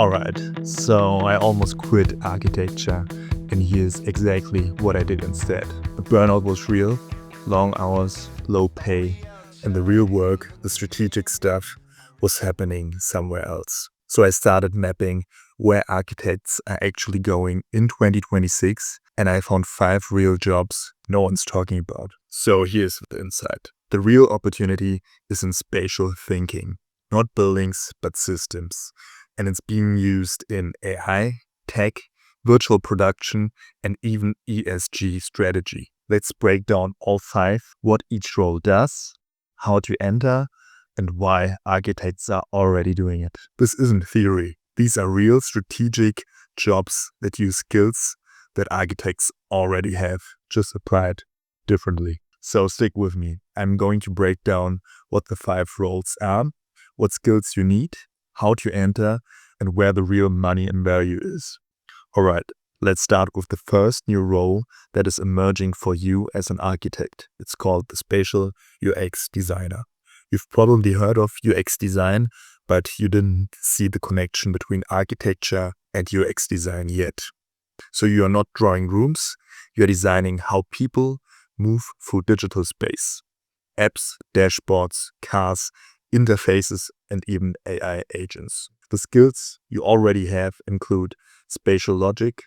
Alright, so I almost quit architecture, and here's exactly what I did instead. The burnout was real, long hours, low pay, and the real work, the strategic stuff, was happening somewhere else. So I started mapping where architects are actually going in 2026, and I found 5 real jobs no one's talking about. So here's the insight. The real opportunity is in spatial thinking, not buildings, but systems. And it's being used in AI, tech, virtual production, and even ESG strategy. Let's break down all 5, what each role does, how to enter, and why architects are already doing it. This isn't theory. These are real strategic jobs that use skills that architects already have, just applied differently. So stick with me. I'm going to break down what the 5 roles are, what skills you need, how to enter, and where the real money and value is. Alright, let's start with the first new role that is emerging for you as an architect. It's called the spatial UX designer. You've probably heard of UX design, but you didn't see the connection between architecture and UX design yet. So you are not drawing rooms, you are designing how people move through digital space. Apps, dashboards, cars, interfaces, and even AI agents. The skills you already have include spatial logic,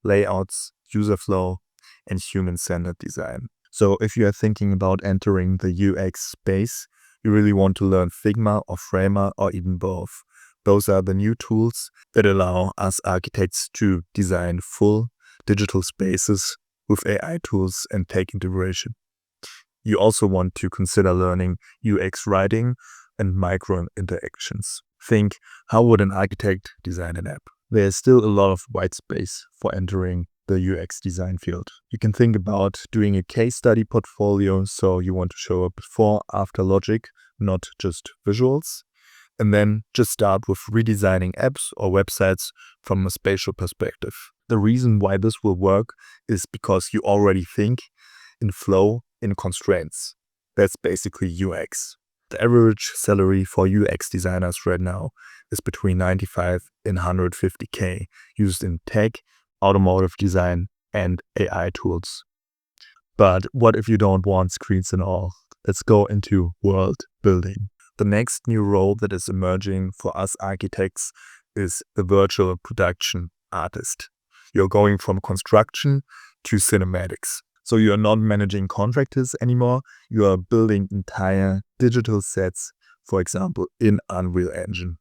layouts, user flow, and human-centered design. So if you are thinking about entering the UX space, you really want to learn Figma or Framer or even both. Those are the new tools that allow us architects to design full digital spaces with AI tools and tech integration. You also want to consider learning UX writing and micro interactions. Think, how would an architect design an app? There's still a lot of white space for entering the UX design field. You can think about doing a case study portfolio, so you want to show a before, after logic, not just visuals. And then just start with redesigning apps or websites from a spatial perspective. The reason why this will work is because you already think in flow, in constraints. That's basically UX. The average salary for UX designers right now is between 95 and 150K, used in tech, automotive design, and AI tools. But what if you don't want screens and all? Let's go into world building. The next new role that is emerging for us architects is the virtual production artist. You're going from construction to cinematics. So you are not managing contractors anymore. You are building entire digital sets, for example, in Unreal Engine.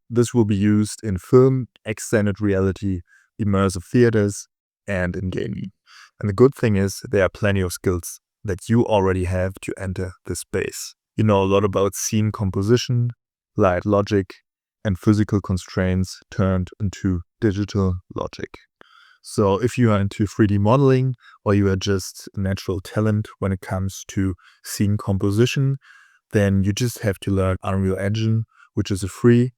This will be used in film, extended reality, immersive theaters, and in gaming. And the good thing is there are plenty of skills that you already have to enter this space. You know a lot about scene composition, light logic, and physical constraints turned into digital logic. So if you are into 3D modeling, or you are just a natural talent when it comes to scene composition, then you just have to learn Unreal Engine, which is a free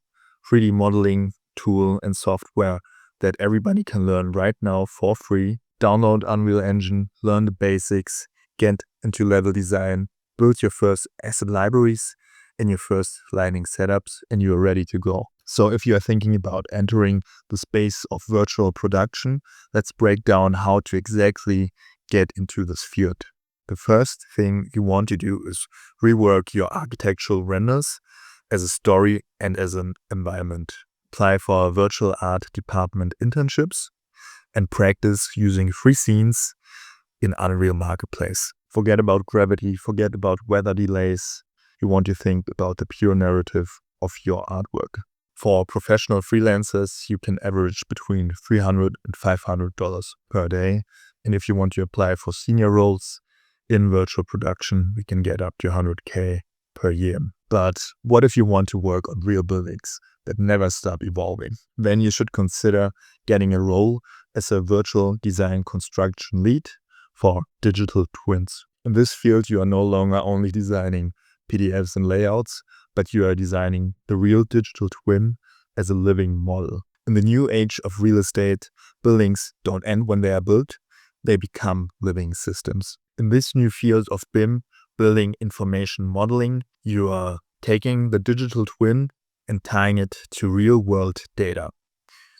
3D modeling tool and software that everybody can learn right now for free. Download Unreal Engine, learn the basics, get into level design, build your first asset libraries and your first lighting setups, and you're ready to go. So if you are thinking about entering the space of virtual production, let's break down how to exactly get into this field. The first thing you want to do is rework your architectural renders as a story and as an environment. Apply for virtual art department internships and practice using free scenes in Unreal Marketplace. Forget about gravity, forget about weather delays. You want to think about the pure narrative of your artwork. For professional freelancers, you can average between $300 and $500 per day. And if you want to apply for senior roles in virtual production, we can get up to 100K per year. But what if you want to work on real buildings that never stop evolving? Then you should consider getting a role as a virtual design construction lead for digital twins. In this field, you are no longer only designing PDFs and layouts, but you are designing the real digital twin as a living model. In the new age of real estate, buildings don't end when they are built, they become living systems. In this new field of BIM, building information modeling, you are taking the digital twin and tying it to real-world data.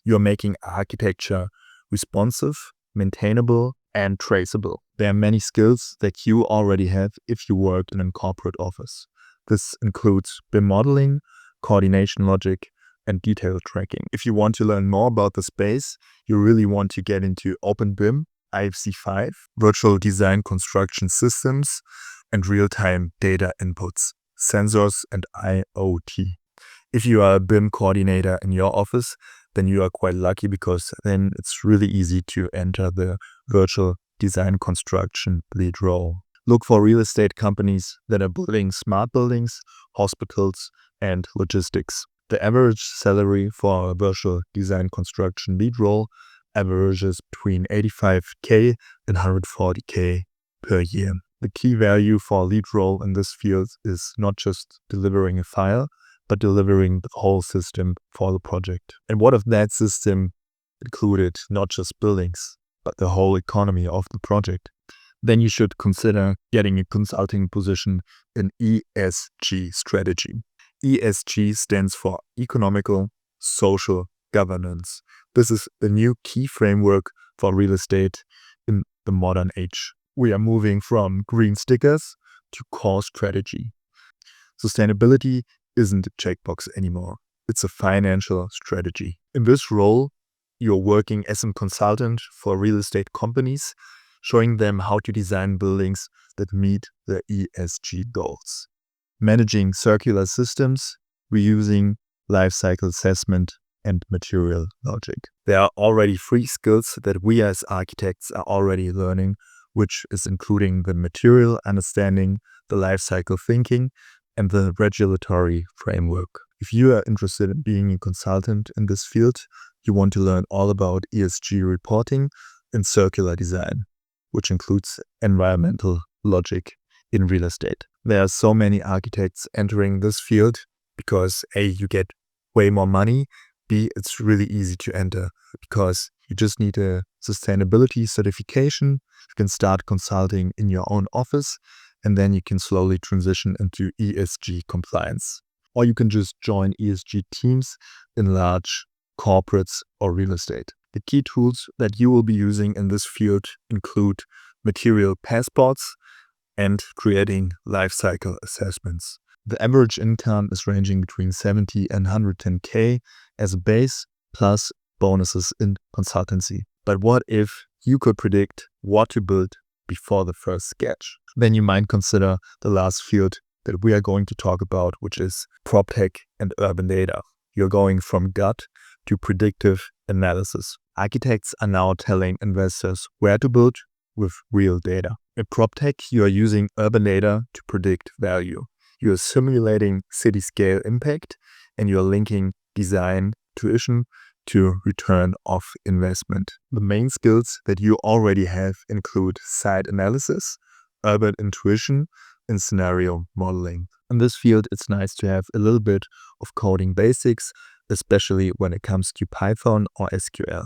You're making architecture responsive, maintainable, and traceable. There are many skills that you already have if you work in a corporate office. This includes BIM modeling, coordination logic, and detail tracking. If you want to learn more about the space, you really want to get into OpenBIM, IFC5, virtual design construction systems, and real-time data inputs, sensors, and IoT. If you are a BIM coordinator in your office, then you are quite lucky, because then it's really easy to enter the virtual design construction lead role. Look for real estate companies that are building smart buildings, hospitals, and logistics. The average salary for a virtual design construction lead role averages between 85K and 140K per year. The key value for a lead role in this field is not just delivering a file, but delivering the whole system for the project. And what if that system included not just buildings, but the whole economy of the project? Then you should consider getting a consulting position in ESG strategy. ESG stands for Economical, Social Governance. This is the new key framework for real estate in the modern age. We are moving from green stickers to core strategy. Sustainability isn't a checkbox anymore. It's a financial strategy. In this role, you're working as a consultant for real estate companies, showing them how to design buildings that meet their ESG goals. Managing circular systems, reusing, life cycle assessment, and material logic. There are already 3 skills that we as architects are already learning, which is including the material understanding, the life cycle thinking, and the regulatory framework. If you are interested in being a consultant in this field, you want to learn all about ESG reporting and circular design, which includes environmental logic in real estate. There are so many architects entering this field because A, you get way more money, B, it's really easy to enter because you just need a sustainability certification. You can start consulting in your own office, and then you can slowly transition into ESG compliance. Or you can just join ESG teams in large corporates or real estate. The key tools that you will be using in this field include material passports and creating life cycle assessments. The average income is ranging between 70 and 110K as a base, plus bonuses in consultancy. But what if you could predict what to build before the first sketch? Then you might consider the last field that we are going to talk about, which is PropTech and urban data. You're going from gut to predictive analysis. Architects are now telling investors where to build with real data. In PropTech, you are using urban data to predict value. You are simulating city-scale impact, and you are linking design tuition to return of investment. The main skills that you already have include site analysis, urban intuition, and scenario modeling. In this field, it's nice to have a little bit of coding basics, especially when it comes to Python or SQL.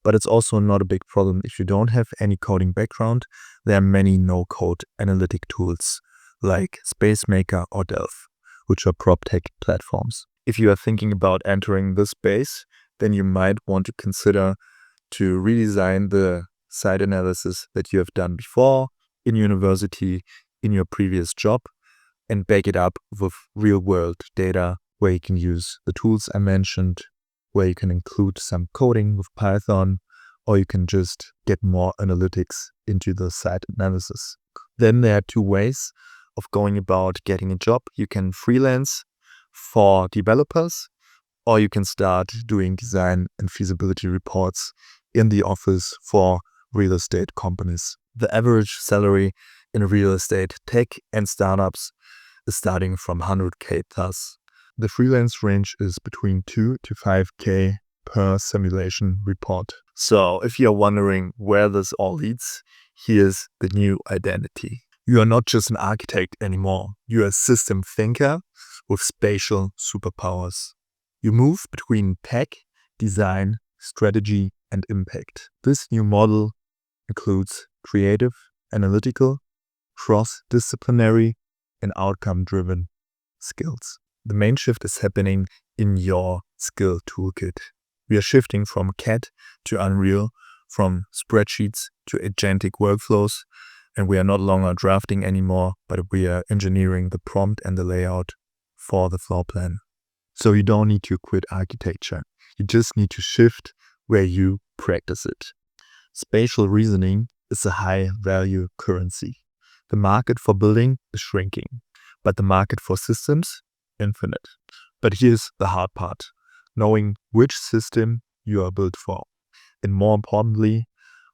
But it's also not a big problem if you don't have any coding background. There are many no-code analytic tools like SpaceMaker or Delph, which are PropTech platforms. If you are thinking about entering this space, then you might want to consider to redesign the site analysis that you have done before in university, in your previous job, and back it up with real-world data where you can use the tools I mentioned, where you can include some coding with Python, or you can just get more analytics into the site analysis. Then there are 2 ways of going about getting a job. You can freelance for developers, or you can start doing design and feasibility reports in the office for real estate companies. The average salary in real estate tech and startups is starting from 100K plus. The freelance range is between 2 to 5K per simulation report. So if you're wondering where this all leads, here's the new identity. You are not just an architect anymore. You are a system thinker with spatial superpowers. You move between tech, design, strategy, and impact. This new model includes creative, analytical, cross-disciplinary, and outcome-driven skills. The main shift is happening in your skill toolkit. We are shifting from CAD to Unreal, from spreadsheets to agentic workflows, and we are not longer drafting anymore, but we are engineering the prompt and the layout for the floor plan. So you don't need to quit architecture. You just need to shift where you practice it. Spatial reasoning is a high-value currency. The market for building is shrinking, but the market for systems, infinite. But here's the hard part: knowing which system you are built for, and more importantly,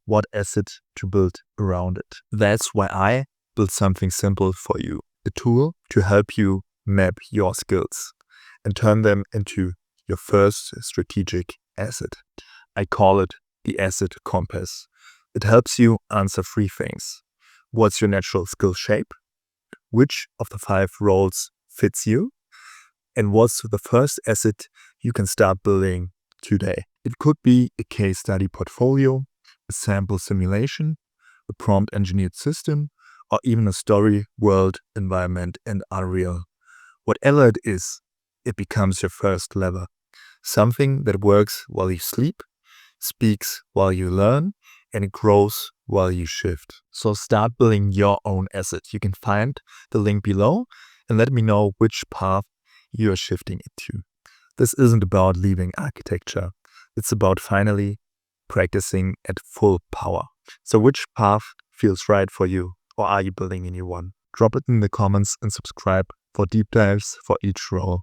what asset to build around it. That's why I built something simple for you, a tool to help you map your skills and turn them into your first strategic asset. I call it the asset compass. It helps you answer 3 things. What's your natural skill shape? Which of the 5 roles fits you? And what's the first asset you can start building today? It could be a case study portfolio, a sample simulation, a prompt engineered system, or even a story world environment in Unreal. Whatever it is, it becomes your first lever. Something that works while you sleep, speaks while you learn, and it grows while you shift. So start building your own asset. You can find the link below and let me know which path you are shifting it to. This isn't about leaving architecture. It's about finally practicing at full power. So which path feels right for you, or are you building a new one? Drop it in the comments and subscribe for deep dives for each role.